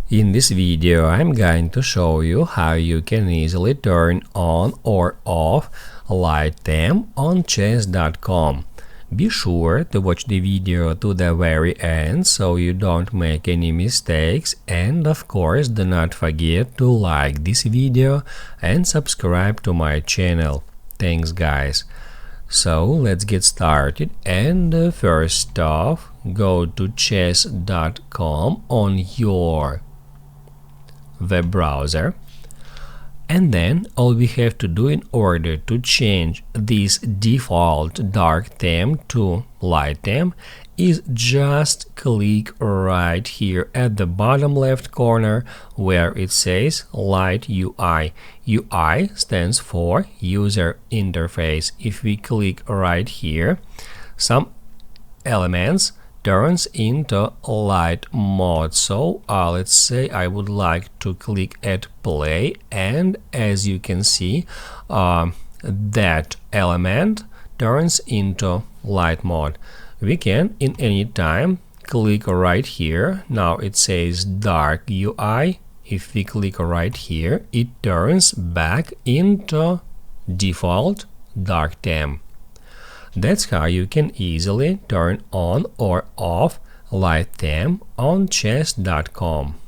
In this video, I'm going to show you how you can easily turn on or off light theme on chess.com. Be sure to watch the video to the very end so you don't make any mistakes, and of course do not forget to like this video and subscribe to my channel. Thanks guys. So let's get started, and first off, go to chess.com on your web browser, and then all we have to do in order to change this default dark theme to light theme is just click right here at the bottom left corner where it says Light UI. UI stands for user interface. If we click right here, some elements turns into light mode. So let's say I would like to click at play, and as you can see, that element turns into light mode. We can in any time click right here. Now it says dark UI. If we click right here, it turns back into default dark theme. That's how you can easily turn on or off light theme on chess.com.